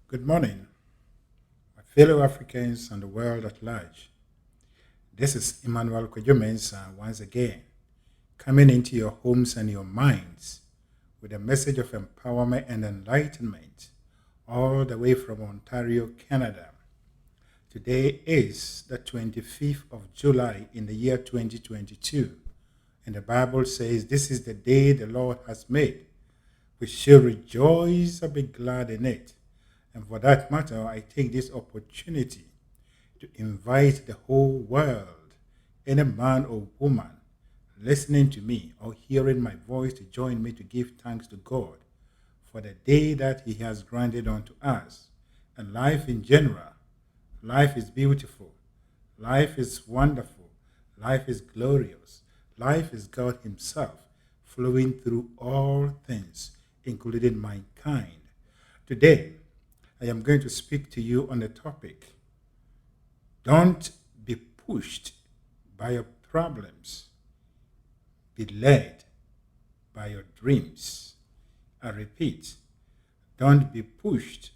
Good morning, my fellow Africans and the world at large. This is Emmanuel Mensah once again, coming into your homes and your minds with a message of empowerment and enlightenment, all the way from Ontario, Canada. Today is the 25th of July in the year 2022, and the Bible says, "This is the day the Lord has made. We shall rejoice and be glad in it." And for that matter, I take this opportunity to invite the whole world, any man or woman listening to me or hearing my voice, to join me to give thanks to God for the day that He has granted unto us. And life in general, life is beautiful, life is wonderful, life is glorious, life is God Himself flowing through all things, including mankind. Today, I am going to speak to you on the topic, don't be pushed by your problems, be led by your dreams. I repeat, don't be pushed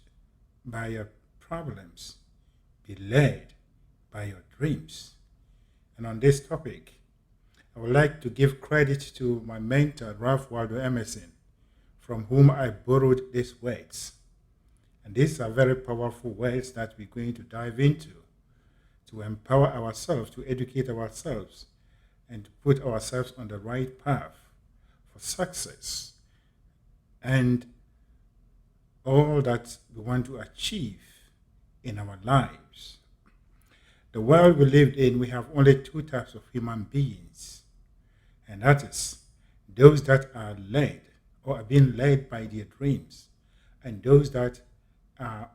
by your problems, be led by your dreams. And on this topic, I would like to give credit to my mentor, Ralph Waldo Emerson, from whom I borrowed these words. And these are very powerful words that we're going to dive into to empower ourselves, to educate ourselves, and to put ourselves on the right path for success and all that we want to achieve in our lives. The world we live in, we have only two types of human beings, and that is those that are led or are being led by their dreams, and those that are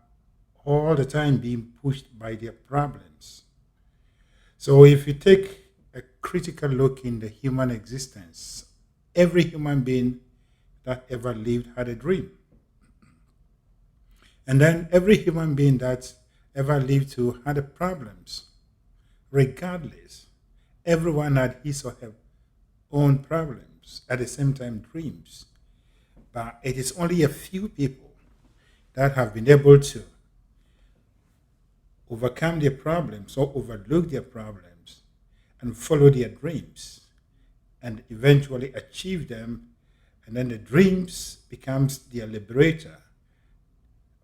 all the time being pushed by their problems. So if you take a critical look in the human existence, every human being that ever lived had a dream. And then every human being that ever lived to had a problems. Regardless, everyone had his or her own problems, at the same time dreams. But it is only a few people that have been able to overcome their problems or overlook their problems and follow their dreams and eventually achieve them, and then the dreams becomes their liberator.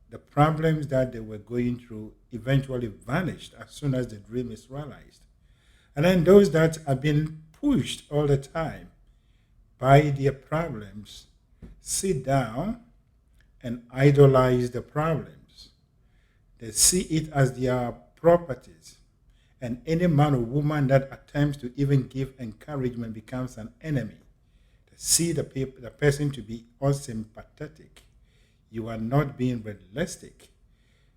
The problems that they were going through eventually vanished as soon as the dream is realized. And then those that are being pushed all the time by their problems sit down and idolize the problems. They see it as their properties. And any man or woman that attempts to even give encouragement becomes an enemy. They see the person to be unsympathetic. You are not being realistic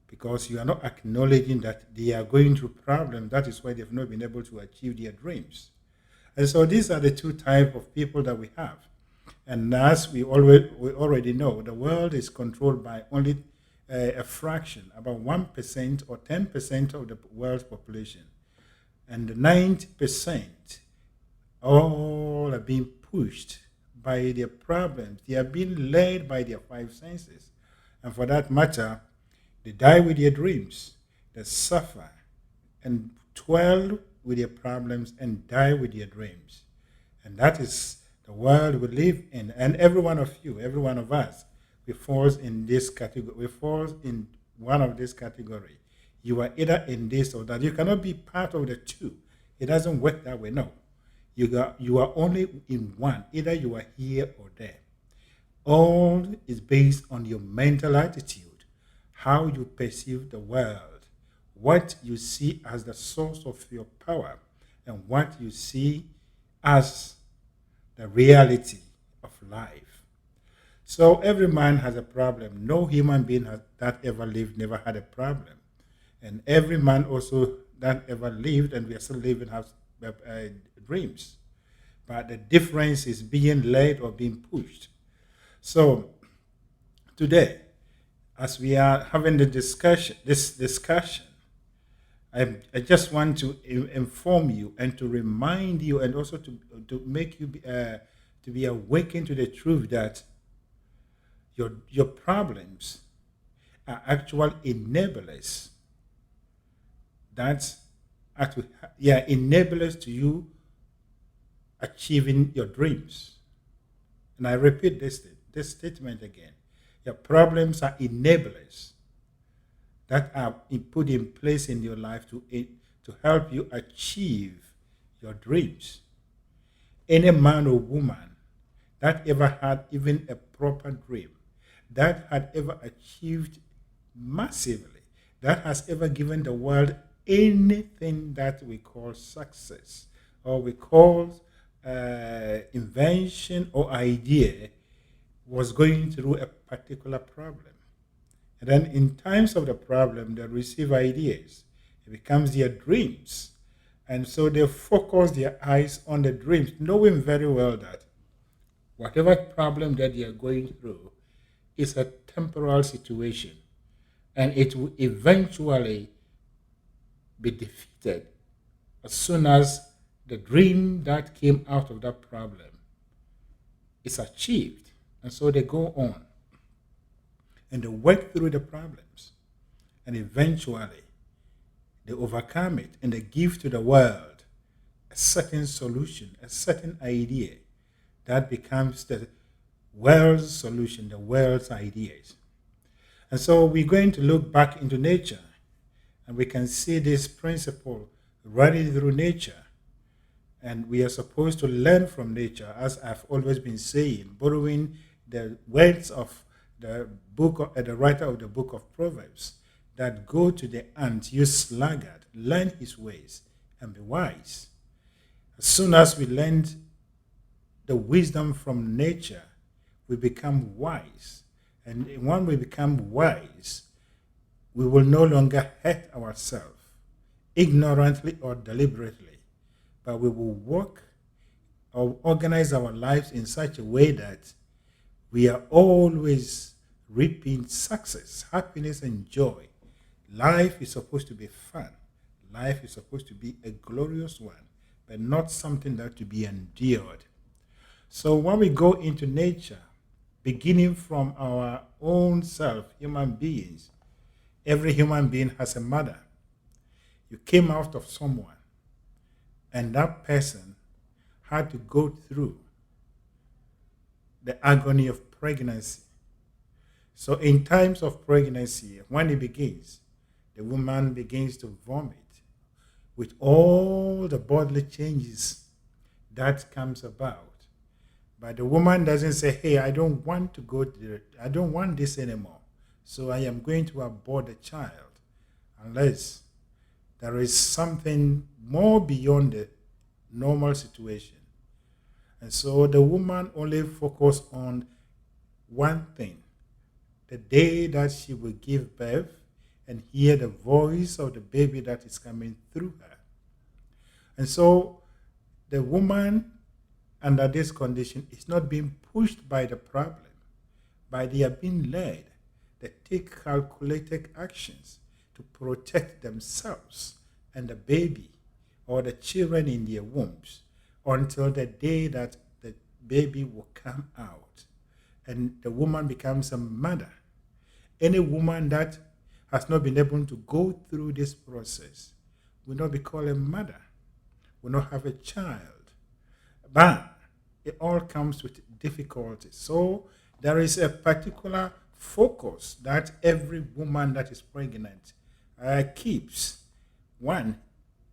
because you are not acknowledging that they are going through problems. That is why they've not been able to achieve their dreams. And so these are the two types of people that we have. And as we already know, the world is controlled by only a fraction, about 1% or 10% of the world's population. And the 90% all are being pushed by their problems. They are being led by their five senses. And for that matter, they die with their dreams. They suffer and toil with their problems and die with their dreams. And that is the world we live in. And every one of you, every one of us, we falls in this category. We falls in one of this category. You are either in this or that. You cannot be part of the two. It doesn't work that way. No. You are only in one. Either you are here or there. All is based on your mental attitude, how you perceive the world, what you see as the source of your power, and what you see as the reality of life. So every man has a problem. No human being that ever lived never had a problem. And every man also that ever lived, and we are still living, has dreams. But the difference is being led or being pushed. So today, as we are having this discussion, I just want to inform you and to remind you, and also to make you to be awakened to the truth that your problems are actual enablers. That's actually, yeah, enablers to you achieving your dreams. And I repeat this statement again. Your problems are enablers that are put in place in your life to help you achieve your dreams. Any man or woman that ever had even a proper dream, that had ever achieved massively, that has ever given the world anything that we call success or we call invention or idea, was going through a particular problem. And then in times of the problem, they receive ideas. It becomes their dreams. And so they focus their eyes on the dreams, knowing very well that whatever problem that they are going through is a temporal situation and it will eventually be defeated as soon as the dream that came out of that problem is achieved. And so they go on and they work through the problems and eventually they overcome it and they give to the world a certain solution, a certain idea that becomes the world's solution, the world's ideas. And so we're going to look back into nature and we can see this principle running through nature. And we are supposed to learn from nature, as I've always been saying, borrowing the words of the writer of the book of Proverbs, that go to the ant, you sluggard, learn his ways and be wise. As soon as we learn the wisdom from nature, we become wise. And when we become wise, we will no longer hurt ourselves, ignorantly or deliberately, but we will work or organize our lives in such a way that we are always reaping success, happiness, and joy. Life is supposed to be fun. Life is supposed to be a glorious one, but not something that to be endured. So when we go into nature, beginning from our own self, human beings, every human being has a mother. You came out of someone, and that person had to go through the agony of pregnancy. So in times of pregnancy, when it begins, the woman begins to vomit with all the bodily changes that comes about. But the woman doesn't say, hey, I don't want to go to I don't want this anymore. So I am going to abort the child. Unless there is something more beyond the normal situation. And so the woman only focused on one thing. The day that she will give birth and hear the voice of the baby that is coming through her. And so the woman under this condition is not being pushed by the problem, but they are being led. They take calculated actions to protect themselves and the baby or the children in their wombs until the day that the baby will come out and the woman becomes a mother. Any woman that has not been able to go through this process will not be called a mother, will not have a child. But it all comes with difficulty. So there is a particular focus that every woman that is pregnant keeps. One,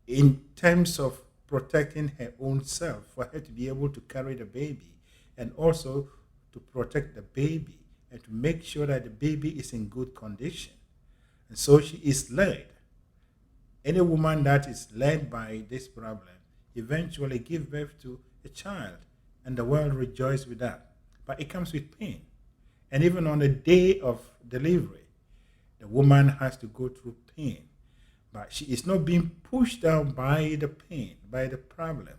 in terms of protecting her own self, for her to be able to carry the baby, and also to protect the baby and to make sure that the baby is in good condition. And so she is led. Any woman that is led by this problem eventually gives birth to a child, and the world rejoices with that. But it comes with pain. And even on the day of delivery, the woman has to go through pain. But she is not being pushed down by the pain, by the problem.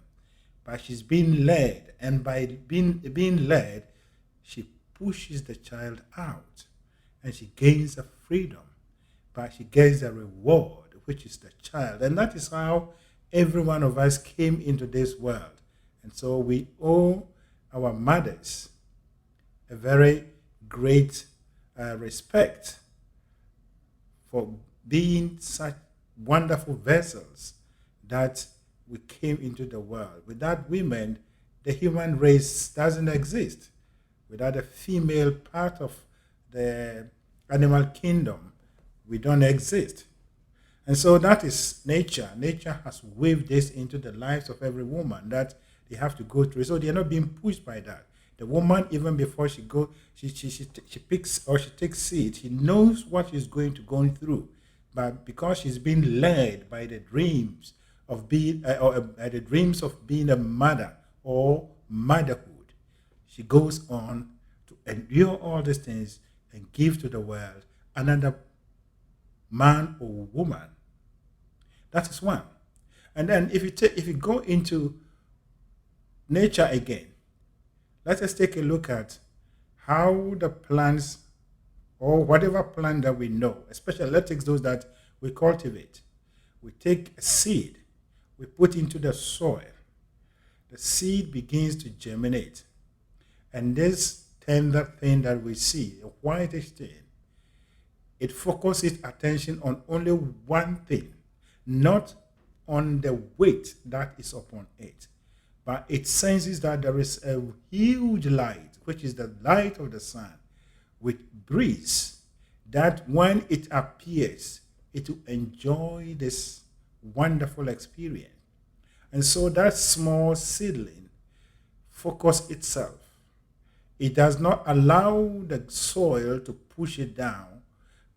But she's being led. And by being led, she pushes the child out. And she gains a freedom. But she gets a reward, which is the child. And that is how every one of us came into this world. And so we owe our mothers a very great respect. for being such wonderful vessels that we came into the world. Without women, the human race doesn't exist. Without a female part of the animal kingdom, we don't exist. And so that is nature. Nature has weaved this into the lives of every woman that they have to go through. So they're not being pushed by that. The woman, even before she picks or she takes seed, she knows what she's going to go through. But because she's being led by the dreams of being, the dreams of being a mother or motherhood, she goes on to endure all these things and give to the world another man or woman. That is one. And then if you go into nature again, let us take a look at how the plants or whatever plant that we know, especially let's take those that we cultivate. We take a seed, we put into the soil. The seed begins to germinate. And this tender thing that we see, a whitish thing, it focuses attention on only one thing, not on the weight that is upon it. But it senses that there is a huge light, which is the light of the sun, with breeze, that when it appears, it will enjoy this wonderful experience. And so that small seedling focuses itself. It does not allow the soil to push it down,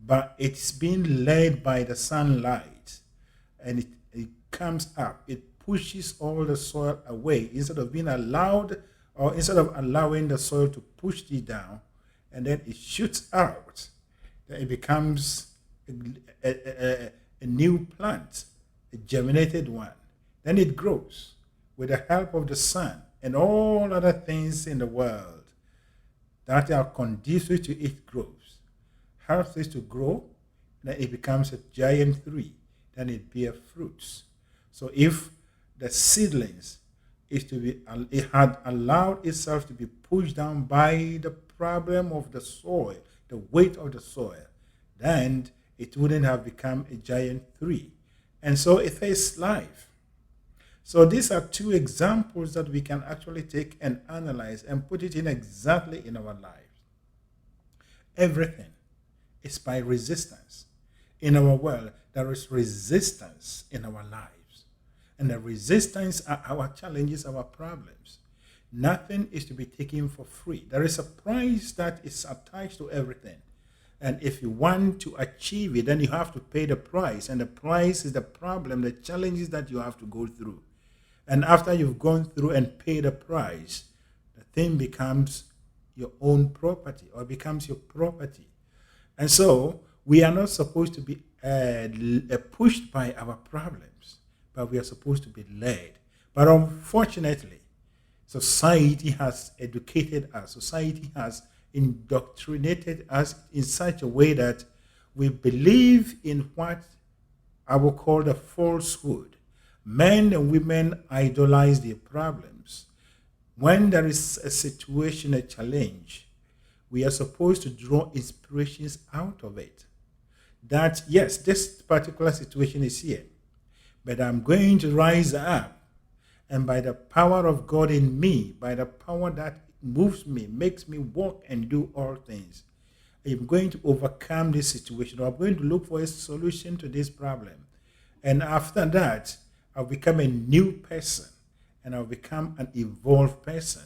but it's being led by the sunlight, and it comes up. It pushes all the soil away instead of being allowed, or instead of allowing the soil to push it down, and then it shoots out. Then it becomes a new plant, a germinated one. Then it grows with the help of the sun and all other things in the world that are conducive to it grows. Helps it to grow, then it becomes a giant tree. Then it bears fruits. So if the seedlings it had allowed itself to be pushed down by the problem of the soil, the weight of the soil, then it wouldn't have become a giant tree. And so it has life. So these are two examples that we can actually take and analyze and put it in exactly in our lives. Everything is by resistance. In our world, there is resistance in our lives. And the resistance are our challenges, our problems. Nothing is to be taken for free. There is a price that is attached to everything. And if you want to achieve it, then you have to pay the price. And the price is the problem, the challenges that you have to go through. And after you've gone through and paid the price, the thing becomes your own property or becomes your property. And so we are not supposed to be pushed by our problems, but we are supposed to be led. But unfortunately, society has educated us. Society has indoctrinated us in such a way that we believe in what I will call the falsehood. Men and women idolize their problems. When there is a situation, a challenge, we are supposed to draw inspirations out of it. That, yes, this particular situation is here, but I'm going to rise up, and by the power of God in me, by the power that moves me, makes me walk and do all things, I'm going to overcome this situation. I'm going to look for a solution to this problem. And after that, I'll become a new person, and I'll become an evolved person.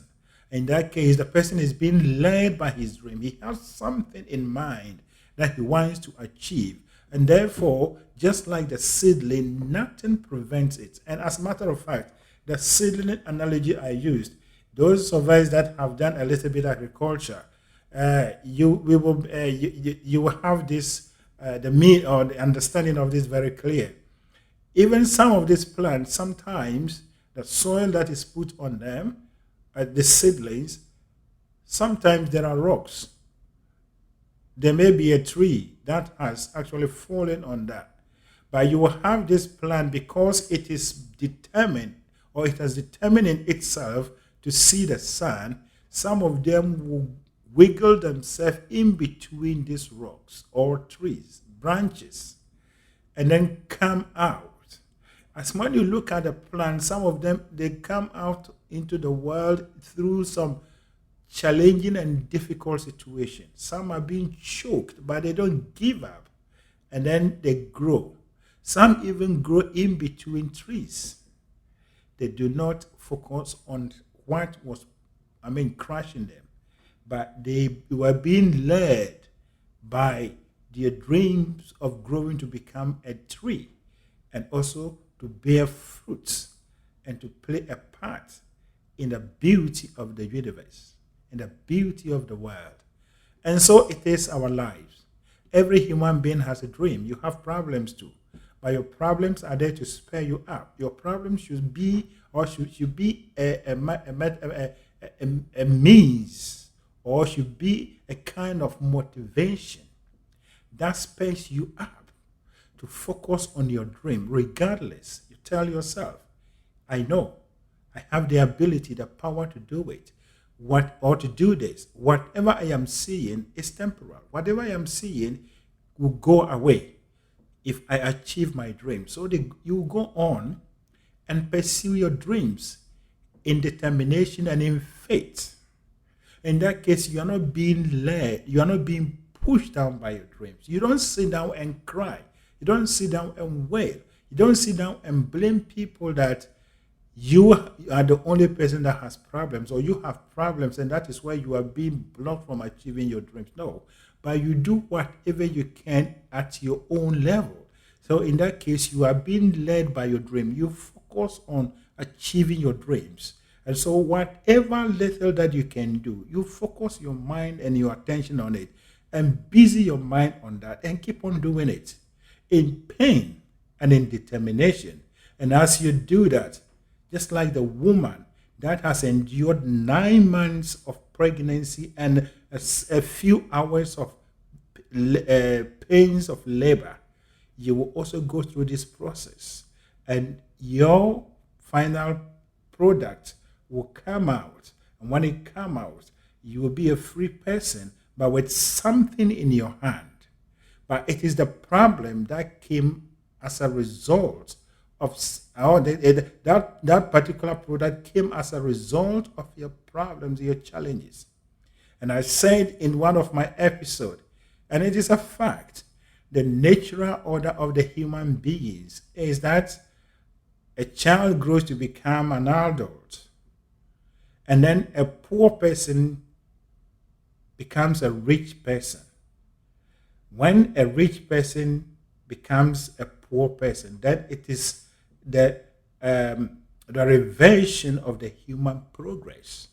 In that case, the person is being led by his dream. He has something in mind that he wants to achieve. And therefore, just like the seedling, nothing prevents it. And as a matter of fact, the seedling analogy I used, those of us that have done a little bit of agriculture, you will have this, the understanding of this very clear. Even some of these plants, sometimes the soil that is put on them, the seedlings, sometimes there are rocks. There may be a tree that has actually fallen on that. But you will have this plant because it is determined, or it has determined in itself to see the sun. Some of them will wiggle themselves in between these rocks or trees, branches and then come out. As when you look at the plant, some of them they come out into the world through some challenging and difficult situations. Some are being choked, but they don't give up, and then they grow. Some even grow in between trees. They do not focus on what was, crushing them, but they were being led by their dreams of growing to become a tree and also to bear fruits and to play a part in the beauty of the universe, in the beauty of the world. And so it is our lives. Every human being has a dream. You have problems too, but your problems are there to spur you up. Your problems should be or should be a means or should be a kind of motivation that spurs you up to focus on your dream regardless. You tell yourself, I know I have the ability, the power to do it. What or to do this. Whatever I am seeing is temporal. Whatever I am seeing will go away if I achieve my dream. So you go on and pursue your dreams in determination and in faith. In that case, you are not being led, you are not being pushed down by your dreams. You don't sit down and cry. You don't sit down and wail. You don't sit down and blame people that you are the only person that has problems or you have problems and that is why you are being blocked from achieving your dreams. No, but you do whatever you can at your own level. So in that case, you are being led by your dream. You focus on achieving your dreams. And so whatever little that you can do, you focus your mind and your attention on it and busy your mind on that and keep on doing it in pain and in determination. And as you do that, just like the woman that has endured 9 months of pregnancy and a few hours of pains of labor, you will also go through this process. And your final product will come out. And when it comes out, you will be a free person, but with something in your hand. But it is the problem that came as a result of that particular product came as a result of your problems, your challenges. And I said in one of my episodes, and it is a fact, the natural order of the human beings is that a child grows to become an adult, and then a poor person becomes a rich person. When a rich person becomes a poor person, then it is the reversion of the human progress.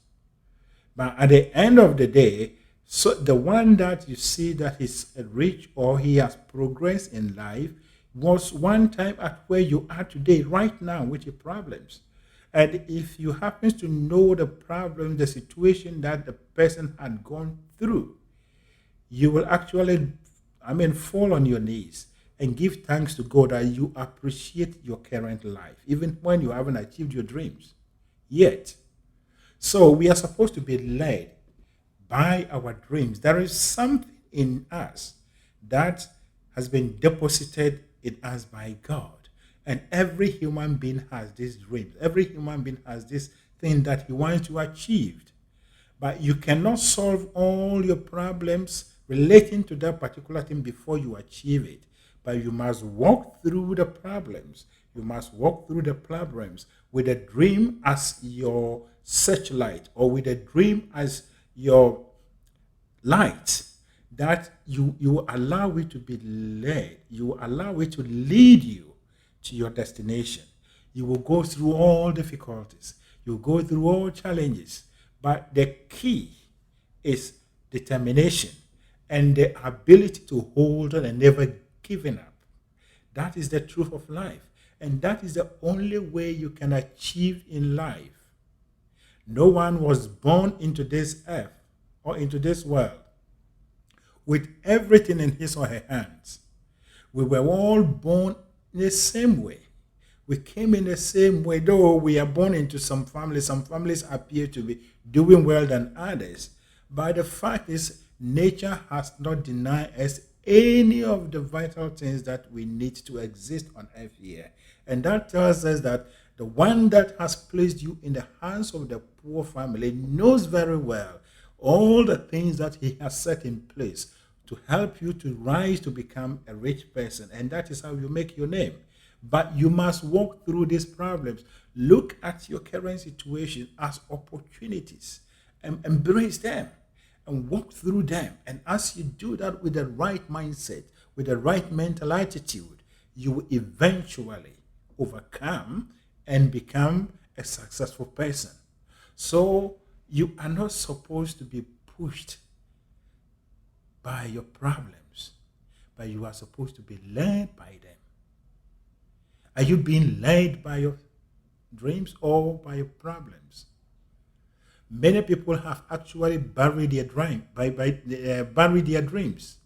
But at the end of the day, so the one that you see that is rich or he has progressed in life was one time at where you are today, right now, with your problems. And if you happen to know the problem, the situation that the person had gone through, you will actually, fall on your knees and give thanks to God that you appreciate your current life, even when you haven't achieved your dreams yet. So we are supposed to be led by our dreams. There is something in us that has been deposited in us by God. And every human being has these dreams. Every human being has this thing that he wants to achieve. But you cannot solve all your problems relating to that particular thing before you achieve it. But you must walk through the problems. You must walk through the problems with a dream as your searchlight or with a dream as your light, that you will allow it to be led. You will allow it to lead you to your destination. You will go through all difficulties. You will go through all challenges. But the key is determination and the ability to hold on and never giving up. That is the truth of life. And that is the only way you can achieve in life. No one was born into this earth or into this world with everything in his or her hands. We were all born in the same way. We came in the same way, though we are born into some families. Some families appear to be doing well than others. But the fact is, nature has not denied us any of the vital things that we need to exist on earth here. And that tells us that the one that has placed you in the hands of the poor family knows very well all the things that he has set in place to help you to rise to become a rich person. And that is how you make your name. But you must walk through these problems. Look at your current situation as opportunities and embrace them and walk through them. And as you do that with the right mindset, with the right mental attitude, you will eventually overcome and become a successful person. So you are not supposed to be pushed by your problems, but you are supposed to be led by them. Are you being led by your dreams or by your problems? Many people have actually buried their buried their dreams,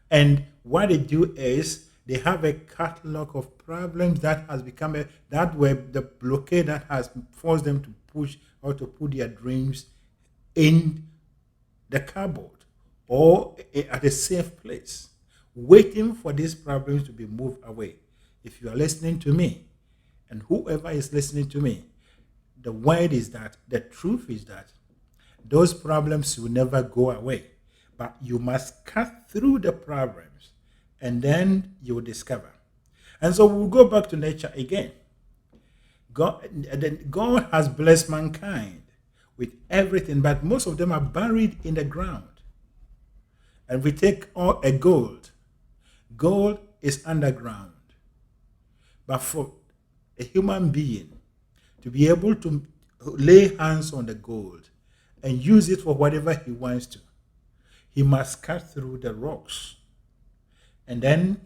and what they do is they have a catalog of problems that has become that were the blockade that has forced them to push or to put their dreams in the cupboard or at a safe place, waiting for these problems to be moved away. If you are listening to me, and whoever is listening to me, the word is that, the truth is that those problems will never go away. But you must cut through the problems, and then you will discover. And so we'll go back to nature again. God has blessed mankind with everything, but most of them are buried in the ground. And we take all a gold. Gold is underground. But for a human being to be able to lay hands on the gold and use it for whatever he wants to, he must cut through the rocks and then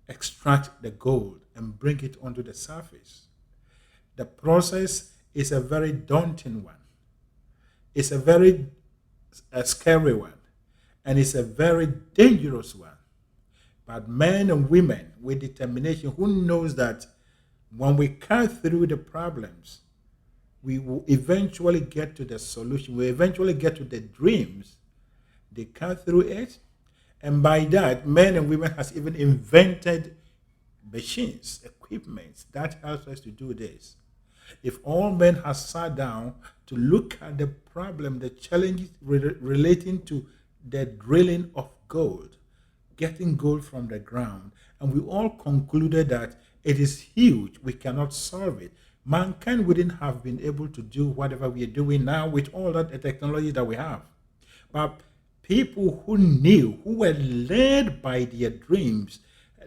extract the gold and bring it onto the surface. The process is a very daunting one. It's a very scary one. And it's a very dangerous one. But men and women with determination who knows that when we cut through the problems, we will eventually get to the solution. We eventually get to the dreams. They cut through it. And by that, men and women has even invented machines, equipment that helps us to do this. If all men have sat down to look at the problem, the challenges relating to the drilling of gold, getting gold from the ground, and we all concluded that it is huge, we cannot solve it, mankind wouldn't have been able to do whatever we are doing now with all that the technology that we have. But people who knew, who were led by their dreams,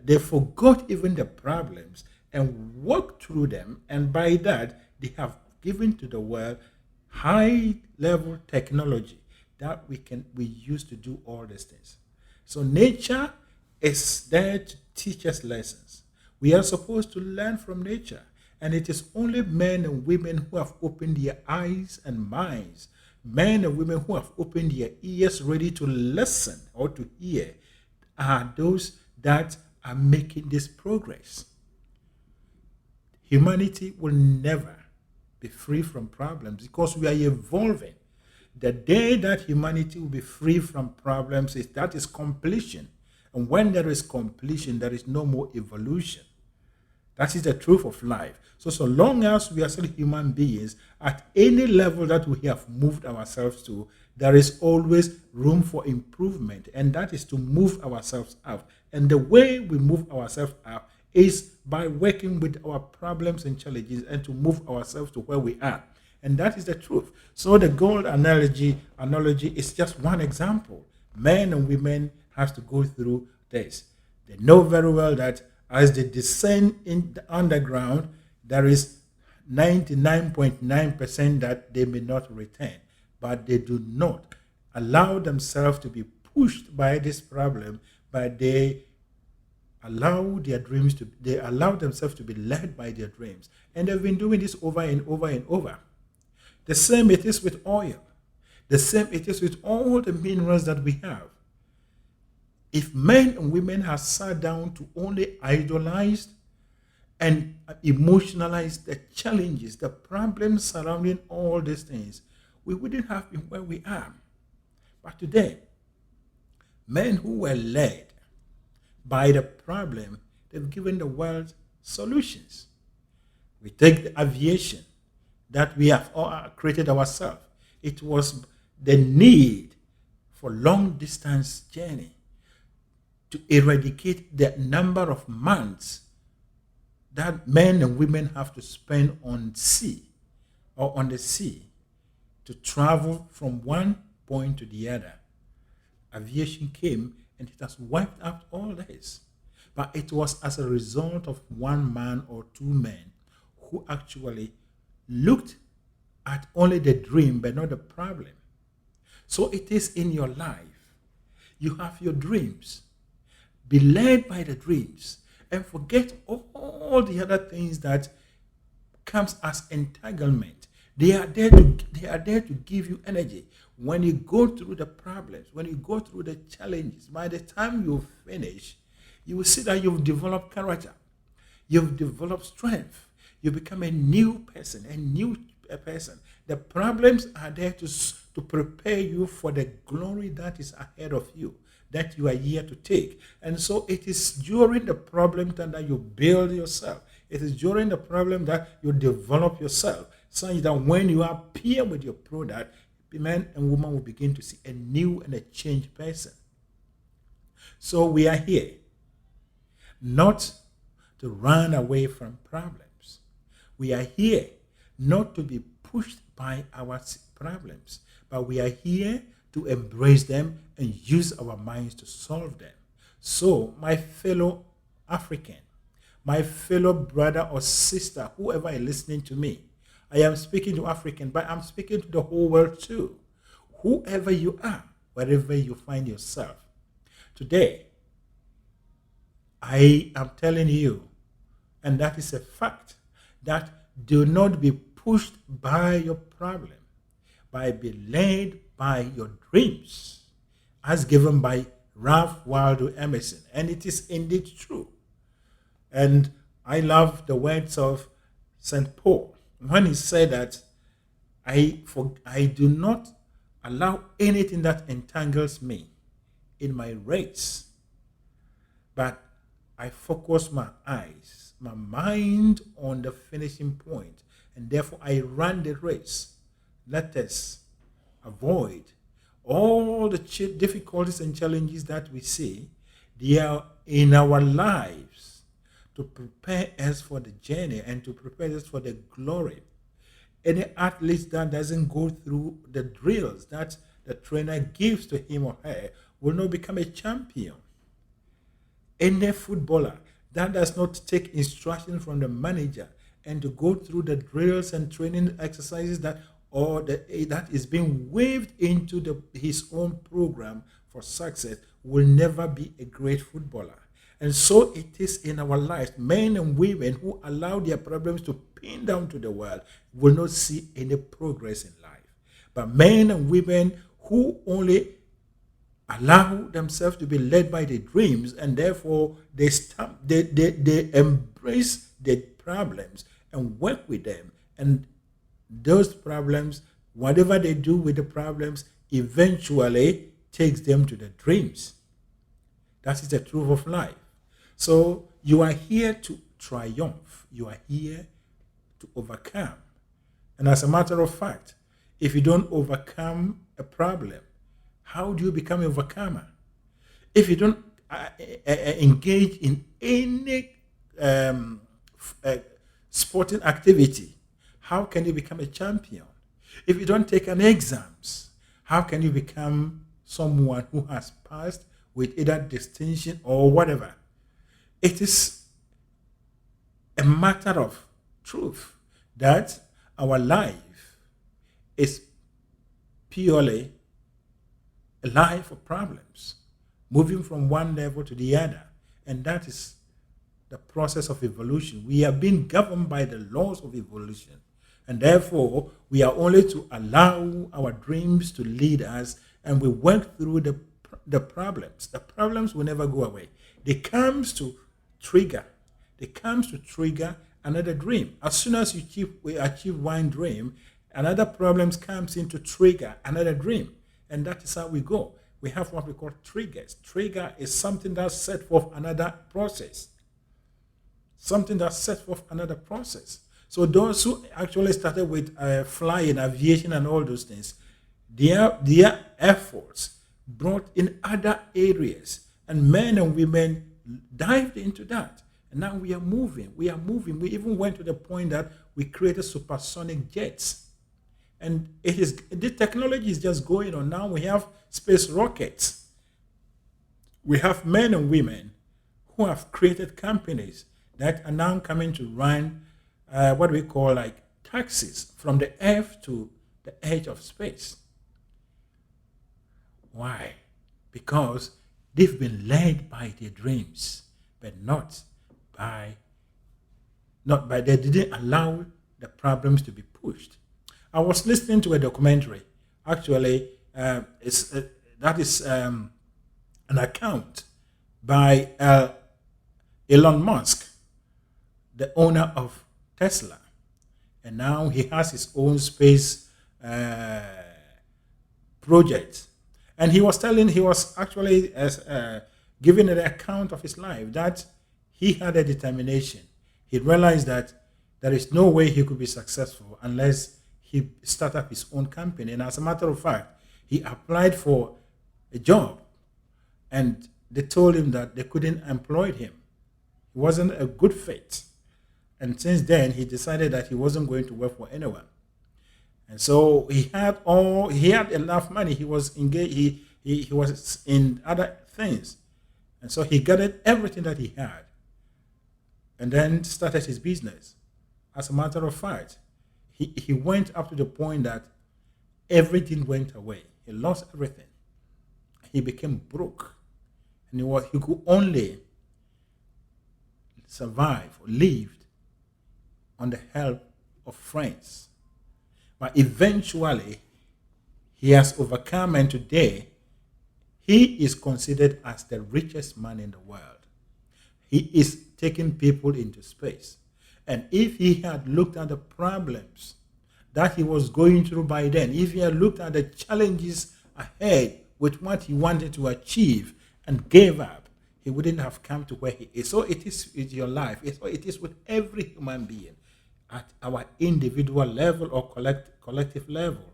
they forgot even the problems and worked through them, and by that they have given to the world high level technology that we use to do all these things. So nature is there to teach us lessons. We are supposed to learn from nature. And it is only men and women who have opened their eyes and minds, men and women who have opened their ears ready to listen or to hear, are those that are making this progress. Humanity will never be free from problems because we are evolving. The day that humanity will be free from problems is completion. And when there is completion, there is no more evolution. That is the truth of life. So long as we are still human beings, at any level that we have moved ourselves to, there is always room for improvement. And that is to move ourselves up. And the way we move ourselves up is by working with our problems and challenges and to move ourselves to where we are. And that is the truth. So the gold analogy is just one example. Men and women have to go through this. They know very well that as they descend in the underground, there is 99.9% that they may not return. But they do not allow themselves to be pushed by this problem, but they allow themselves to be led by their dreams. And they've been doing this over and over and over. The same it is with oil. The same it is with all the minerals that we have. If men and women have sat down to only idolize and emotionalize the challenges, the problems surrounding all these things, we wouldn't have been where we are. But today, men who were led by the problem, they've given the world solutions. We take the aviation that we have all created ourselves. It was the need for long distance journey to eradicate the number of months that men and women have to spend on sea or on the sea to travel from one point to the other. Aviation came and it has wiped out all this. But it was as a result of one man or two men who actually looked at only the dream but not the problem. So it is in your life. You have your dreams. Be led by the dreams and forget all the other things that comes as entanglement. They are there to give you energy. When you go through the problems, when you go through the challenges, by the time you finish, you will see that you've developed character. You've developed strength. You become a new person, The problems are there to prepare you for the glory that is ahead of you, that you are here to take. And so it is during the problem that you build yourself. It is during the problem that you develop yourself, so that when you appear with your product, men and women will begin to see a new and a changed person. So we are here not to run away from problems. We are here not to be pushed by our problems, but we are here to embrace them and use our minds to solve them. So, my fellow African, my fellow brother or sister, whoever is listening to me, I am speaking to African, but I'm speaking to the whole world too. Whoever you are, wherever you find yourself. Today, I am telling you, and that is a fact, that do not be pushed by your problem, but be led by your dreams, as given by Ralph Waldo Emerson. And it is indeed true. And I love the words of St. Paul when he said that I do not allow anything that entangles me in my race, but I focus my eyes, my mind on the finishing point, and therefore I run the race. Let us avoid all the difficulties and challenges that we see. They are in our lives to prepare us for the journey and to prepare us for the glory. Any athlete that doesn't go through the drills that the trainer gives to him or her will not become a champion. Any footballer that does not take instruction from the manager and to go through the drills and training exercises that is being waved into his own program for success will never be a great footballer. And so it is in our lives. Men and women who allow their problems to pin down to the world will not see any progress in life. But men and women who only allow themselves to be led by their dreams, and therefore they embrace the problems and work with them, and those problems, whatever they do with the problems, eventually takes them to the dreams. That is the truth of life. So you are here to triumph. You are here to overcome. And as a matter of fact, if you don't overcome a problem, how do you become an overcomer? If you don't engage in any sporting activity, how can you become a champion? If you don't take any exams, how can you become someone who has passed with either distinction or whatever? It is a matter of truth that our life is purely a life of problems, moving from one level to the other. And that is the process of evolution. We are being governed by the laws of evolution. And therefore, we are only to allow our dreams to lead us, and we work through the problems. The problems will never go away. They come to trigger another dream. As soon as we achieve one dream, another problem comes in to trigger another dream. And that is how we go. we have what we call triggers. Trigger is something that sets forth another process. Something that sets forth another process. So those who actually started with flying, aviation, and all those things, their efforts brought in other areas, and men and women dived into that. And now we are moving. We are moving. We even went to the point that we created supersonic jets. And the technology is just going on. Now we have space rockets. We have men and women who have created companies that are now coming to run what we call like taxis from the earth to the edge of space. Why? Because they've been led by their dreams, but not by they didn't allow the problems to be pushed. I was listening to a documentary. Actually, that is an account by Elon Musk, the owner of Tesla, and now he has his own space project. And he was actually giving an account of his life that he had a determination. He realized that there is no way he could be successful unless he started up his own company. And as a matter of fact, he applied for a job, and they told him that they couldn't employ him. He wasn't a good fit. And since then, he decided that he wasn't going to work for anyone. And so he had enough money. He was engaged. He was in other things, and so he gathered everything that he had, and then started his business. As a matter of fact, he went up to the point that everything went away. He lost everything. He became broke, and he could only survive or live on the help of friends. But eventually, he has overcome, and today, he is considered as the richest man in the world. He is taking people into space. And if he had looked at the problems that he was going through by then, if he had looked at the challenges ahead with what he wanted to achieve and gave up, he wouldn't have come to where he is. So it is with your life. It is with every human being at our individual level or collective level.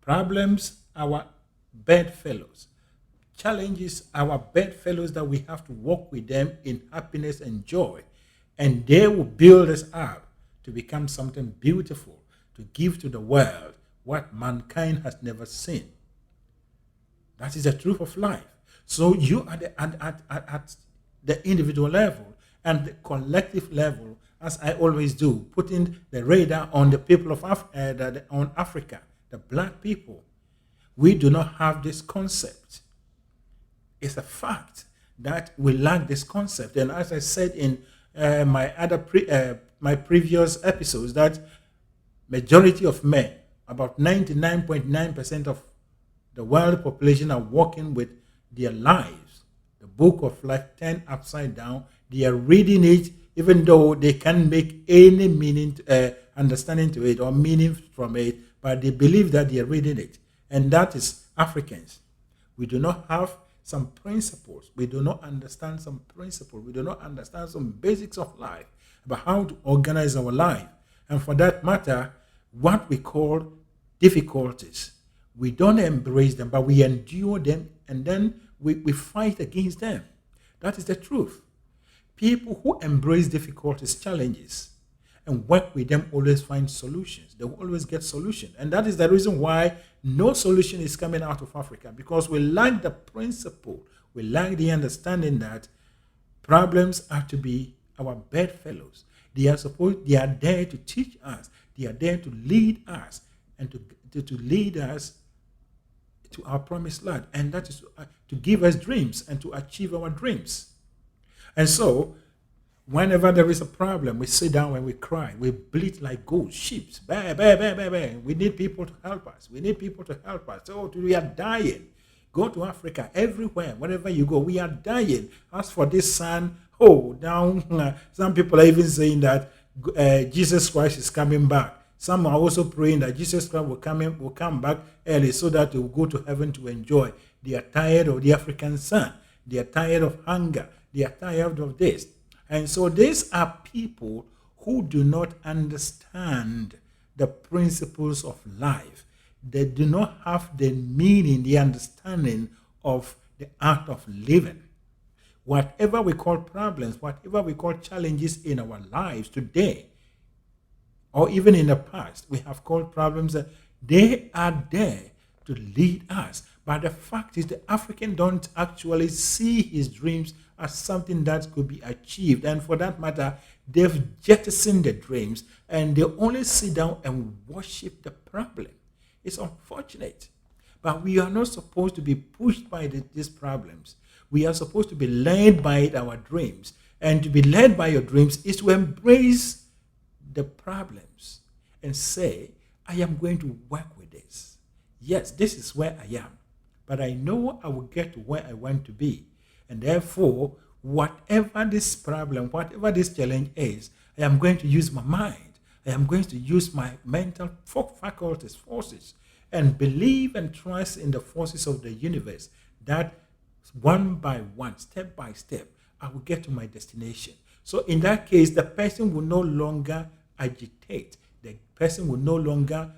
Problems, our bedfellows. Challenges, our bedfellows that we have to walk with them in happiness and joy. And they will build us up to become something beautiful, to give to the world what mankind has never seen. That is the truth of life. So you are at the individual level and the collective level, as I always do, putting the radar on the people of on Africa, the black people. We do not have this concept. It's a fact that we lack this concept. And as I said in my previous episodes, that majority of men, about 99.9% of the world population, are walking with their lives. The book of life turned upside down. They are reading it, even though they can't make any meaning, understanding to it or meaning from it, but they believe that they are reading it. And that is Africans. We do not have some principles. We do not understand some principles. We do not understand some basics of life about how to organize our life. And for that matter, what we call difficulties, we don't embrace them, but we endure them, and then we fight against them. That is the truth. People who embrace difficulties, challenges, and work with them always find solutions. They will always get solutions. And that is the reason why no solution is coming out of Africa, because we lack the principle. We lack the understanding that problems are to be our bedfellows. They are there to teach us. They are there to lead us and to lead us to our promised land. And that is to give us dreams and to achieve our dreams. And so, whenever there is a problem, we sit down and we cry. We bleat like goats, sheep. Bah, bah, bah, bah, bah. We need people to help us. We need people to help us. Oh, we are dying. Go to Africa, everywhere, wherever you go, we are dying. As for this son, now some people are even saying that Jesus Christ is coming back. Some are also praying that Jesus Christ will come back early so that they will go to heaven to enjoy. They are tired of the African sun. They are tired of hunger. They are tired of this. And so these are people who do not understand the principles of life. They do not have the meaning, the understanding of the art of living. Whatever we call problems, whatever we call challenges in our lives today, or even in the past, we have called problems that they are there to lead us. But the fact is, the African don't actually see his dreams as something that could be achieved. And for that matter, they've jettisoned the dreams and they only sit down and worship the problem. It's unfortunate. But we are not supposed to be pushed by these problems. We are supposed to be led by our dreams. And to be led by your dreams is to embrace the problems and say, I am going to work with this. Yes, this is where I am. But I know I will get to where I want to be. And therefore, whatever this problem, whatever this challenge is, I am going to use my mind. I am going to use my mental faculties, forces, and believe and trust in the forces of the universe that one by one, step by step, I will get to my destination. So in that case, the person will no longer agitate. The person will no longer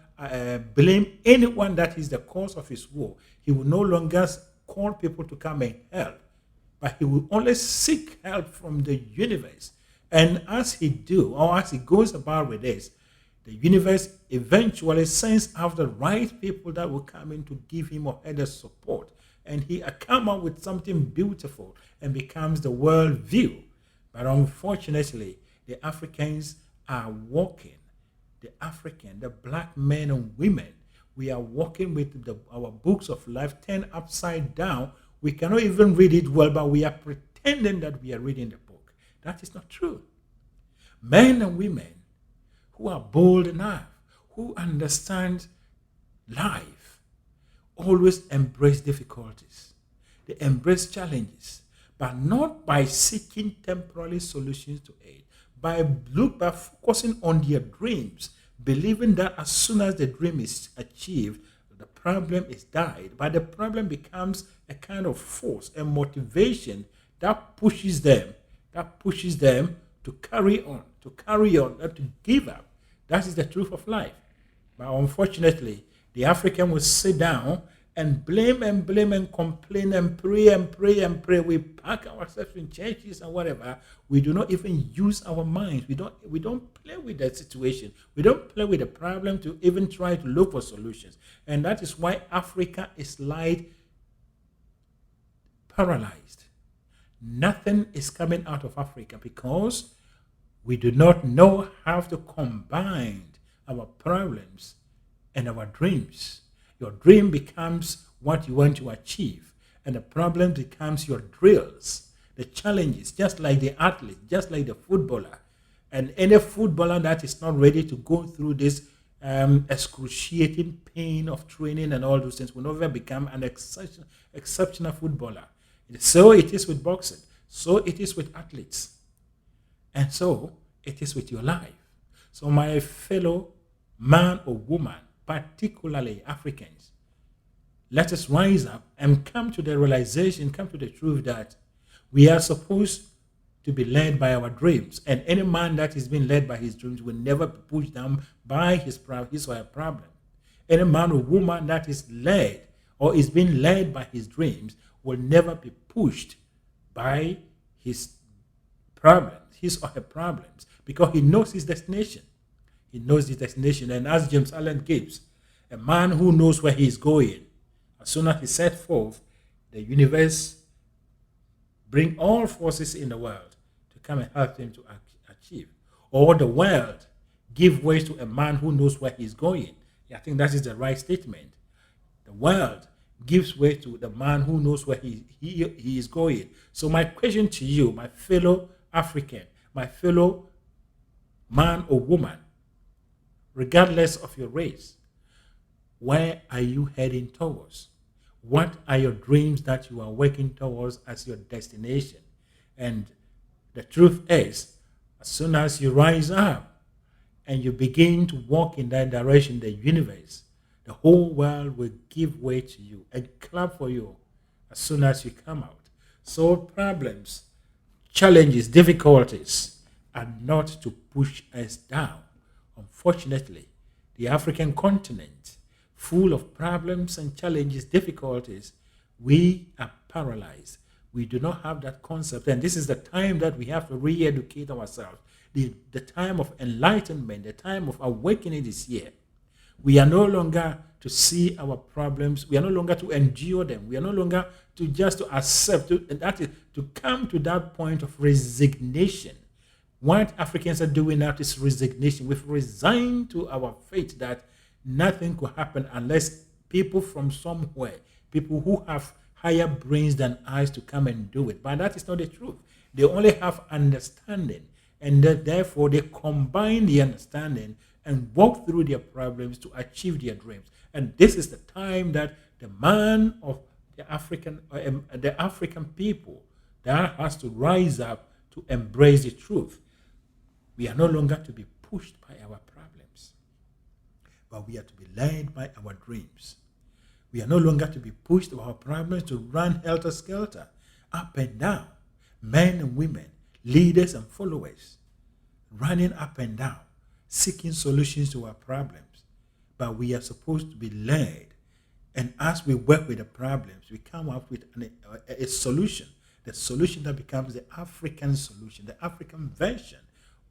blame anyone that is the cause of his woe. He will no longer call people to come and help, but he will only seek help from the universe. And as he do, or as he goes about with this, the universe eventually sends out the right people that will come in to give him or her the support. And he come up with something beautiful and becomes the world view. But unfortunately, the Africans are walking. The black men and women, we are walking with our books of life turned upside down. We cannot even read it well, but we are pretending that we are reading the book. That is not true. Men and women who are bold enough, who understand life, always embrace difficulties. They embrace challenges, but not by seeking temporary solutions to it, by focusing on their dreams, believing that as soon as the dream is achieved, the problem is died. But the problem becomes a kind of force, a motivation that pushes them to carry on, not to give up. That is the truth of life. But unfortunately, the African will sit down and blame and complain and pray and pray and pray. We pack ourselves in churches and whatever. We do not even use our minds. We don't play with that situation. We don't play with the problem to even try to look for solutions. And that is why Africa is like paralyzed. Nothing is coming out of Africa because we do not know how to combine our problems and our dreams. Your dream becomes what you want to achieve, and the problem becomes your drills, the challenges, just like the athlete, just like the footballer. And any footballer that is not ready to go through this excruciating pain of training and all those things will never become an exceptional footballer. So it is with boxing. So it is with athletes. And so it is with your life. So my fellow man or woman, particularly Africans, let us rise up and come to the realization, come to the truth that we are supposed to be led by our dreams. And any man that is being led by his dreams will never be pushed down by his or her problem. Any man or woman that is led or is being led by his dreams will never be pushed by his problems, his or her problems, because he knows his destination. He knows his destination. And as James Allen Gibbs, a man who knows where he is going, as soon as he set forth, the universe bring all forces in the world to come and help him to achieve. Or the world give way to a man who knows where he's going. I think that is the right statement. The world gives way to the man who knows where he is going. So my question to you, my fellow African, my fellow man or woman, regardless of your race, where are you heading towards? What are your dreams that you are working towards as your destination? And the truth is, as soon as you rise up and you begin to walk in that direction, the universe, the whole world will give way to you and clap for you as soon as you come out. So problems, challenges, difficulties are not to push us down. Unfortunately, the African continent, full of problems and challenges, difficulties, we are paralyzed. We do not have that concept. And this is the time that we have to re educate ourselves. The time of enlightenment, the time of awakening this year. We are no longer to see our problems. We are no longer to endure them. We are no longer to just to accept. That is to come to that point of resignation. What Africans are doing now is resignation. We've resigned to our fate that nothing could happen unless people from somewhere, people who have higher brains than us to come and do it. But that is not the truth. They only have understanding, and therefore they combine the understanding and walk through their problems to achieve their dreams. And this is the time that the man of the African people that has to rise up to embrace the truth. We are no longer to be pushed by our problems, but we are to be led by our dreams. We are no longer to be pushed by our problems to run helter-skelter, up and down, men and women, leaders and followers, running up and down, seeking solutions to our problems. But we are supposed to be led. And as we work with the problems, we come up with a solution, the solution that becomes the African solution, the African version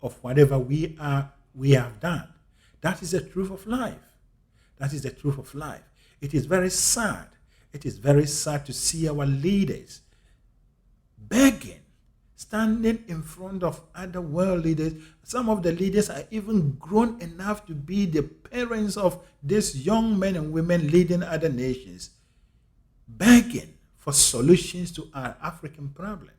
of whatever we have done. That is the truth of life. That is the truth of life. It is very sad. It is very sad to see our leaders begging, standing in front of other world leaders. Some of the leaders are even grown enough to be the parents of these young men and women leading other nations, begging for solutions to our African problems.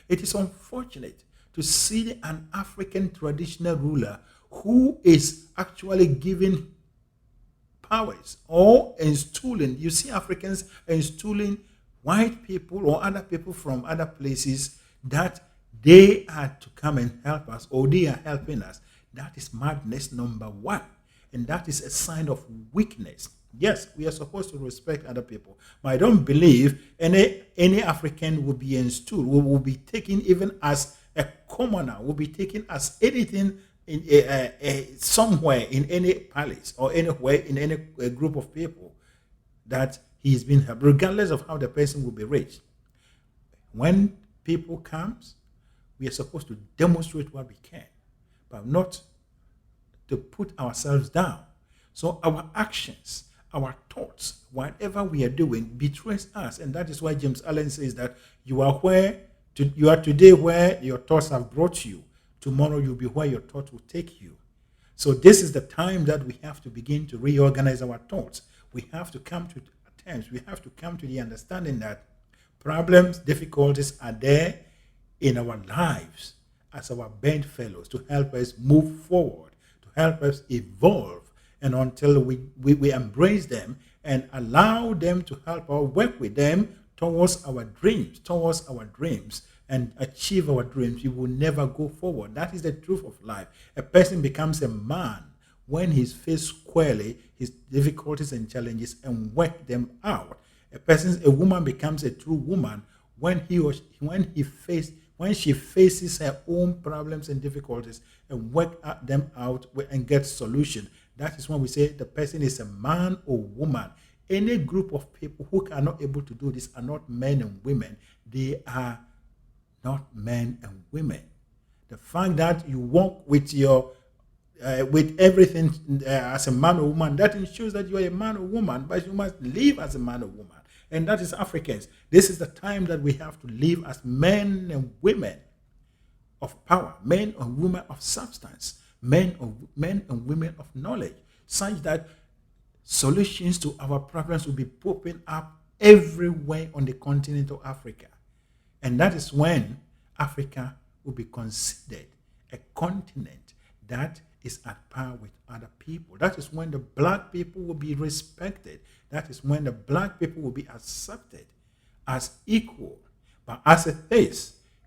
It is unfortunate to see an African traditional ruler who is actually giving powers or installing. You see Africans installing white people or other people from other places that they are to come and help us or they are helping us. That is madness number one. And that is a sign of weakness. Yes, we are supposed to respect other people, but I don't believe any African will be installed, will be taken even as a commoner, will be taken as anything in somewhere in any palace or anywhere in any group of people that he's been helped, regardless of how the person will be rich. When people comes, we are supposed to demonstrate what we can, but not to put ourselves down. So our actions, our thoughts, whatever we are doing betrays us, and that is why James Allen says that you are today where your thoughts have brought you. Tomorrow you'll be where your thoughts will take you. So this is the time that we have to begin to reorganize our thoughts. We have to come to terms. We have to come to the understanding that problems, difficulties are there in our lives as our bent fellows to help us move forward, to help us evolve. And until we embrace them and allow them to help us work with them towards our dreams, and achieve our dreams, we will never go forward. That is the truth of life. A person becomes a man when he's faced squarely his difficulties and challenges and work them out. A woman becomes a true woman when she faces her own problems and difficulties and work them out and get solution. That is when we say the person is a man or woman. Any group of people who are not able to do this are not men and women. They are not men and women. The fact that you walk with with everything as a man or woman, that ensures that you are a man or woman, but you must live as a man or woman. And that is Africans. This is the time that we have to live as men and women of power, men and women of substance, men and women of knowledge, such that solutions to our problems will be popping up everywhere on the continent of Africa. And that is when Africa will be considered a continent that is at par with other people. That is when the black people will be respected. That is when the black people will be accepted as equal. But as it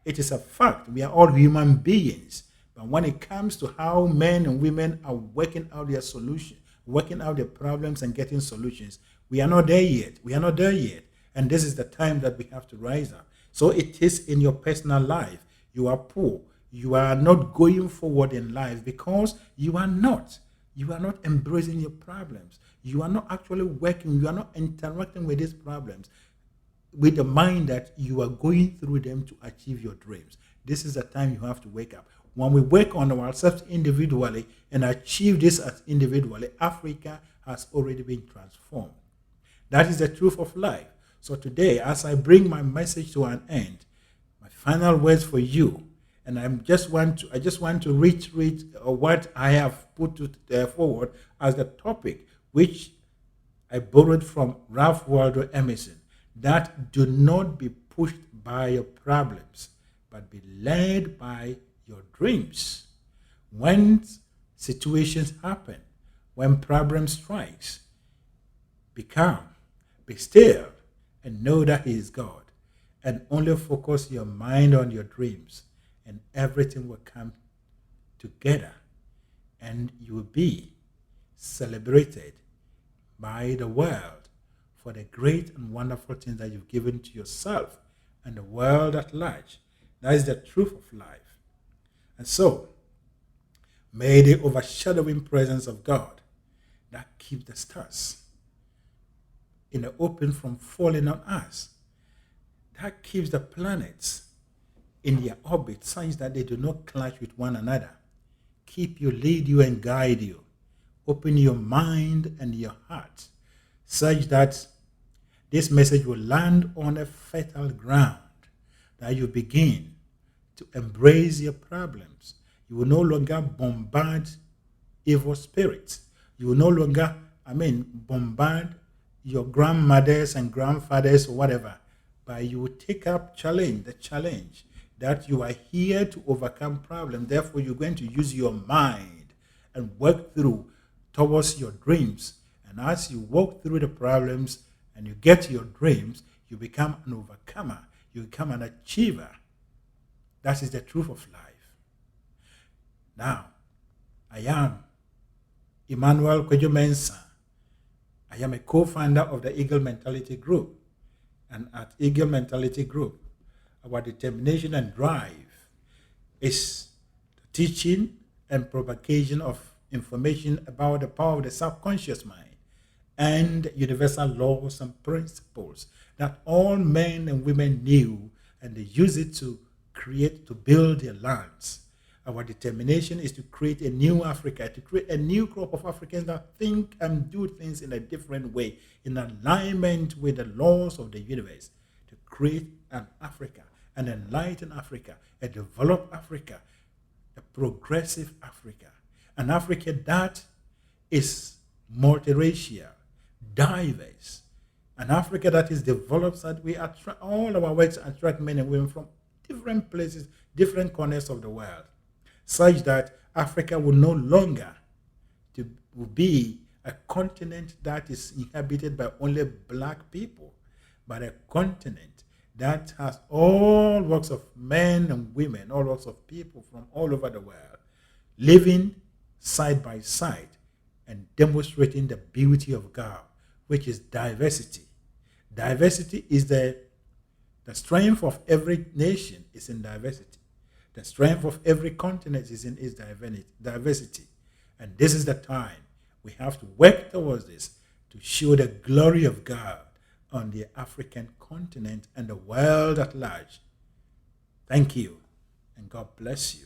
is a fact, we are all human beings, but But when it comes to how men and women are working out their solution, working out their problems and getting solutions, we are not there yet. We are not there yet. And this is the time that we have to rise up. So it is in your personal life. You are poor. You are not going forward in life because you are not. You are not embracing your problems. You are not actually working. You are not interacting with these problems with the mind that you are going through them to achieve your dreams. This is the time you have to wake up. When we work on ourselves individually and achieve this as individually, Africa has already been transformed. That is the truth of life. So today, as I bring my message to an end, my final words for you, and I just want to reiterate what I have put forward as the topic, which I borrowed from Ralph Waldo Emerson, that do not be pushed by your problems, but be led by your dreams. When situations happen, when problem strikes, be calm, be still, and know that He is God. And only focus your mind on your dreams, and everything will come together, and you will be celebrated by the world for the great and wonderful things that you've given to yourself and the world at large. That is the truth of life. And so, may the overshadowing presence of God that keeps the stars in the open from falling on us, that keeps the planets in their orbit such that they do not clash with one another, keep you, lead you, and guide you. Open your mind and your heart such that this message will land on a fertile ground, that you begin to embrace your problems. You will no longer bombard evil spirits. You will no longer, bombard your grandmothers and grandfathers or whatever, but you will take up the challenge that you are here to overcome problems. Therefore, you're going to use your mind and work through towards your dreams. And as you walk through the problems and you get to your dreams, you become an overcomer. You become an achiever. That is the truth of life. Now, I am Emmanuel Mensah. I am a co-founder of the Eagle Mentality Group. And at Eagle Mentality Group, our determination and drive is the teaching and propagation of information about the power of the subconscious mind and universal laws and principles that all men and women knew, and they use it to build their lands. Our determination is to create a new Africa, to create a new crop of Africans that think and do things in a different way, in alignment with the laws of the universe, to create an Africa, an enlightened Africa, a developed Africa, a progressive Africa, an Africa that is multiracial, diverse, an Africa that is developed so that we attract, all our works attract men and women from different places, different corners of the world, such that Africa will no longer will be a continent that is inhabited by only black people, but a continent that has all walks of men and women, all walks of people from all over the world, living side by side and demonstrating the beauty of God, which is diversity. Diversity is the strength of every nation is in diversity. The strength of every continent is in its diversity. And this is the time we have to work towards this to show the glory of God on the African continent and the world at large. Thank you, and God bless you.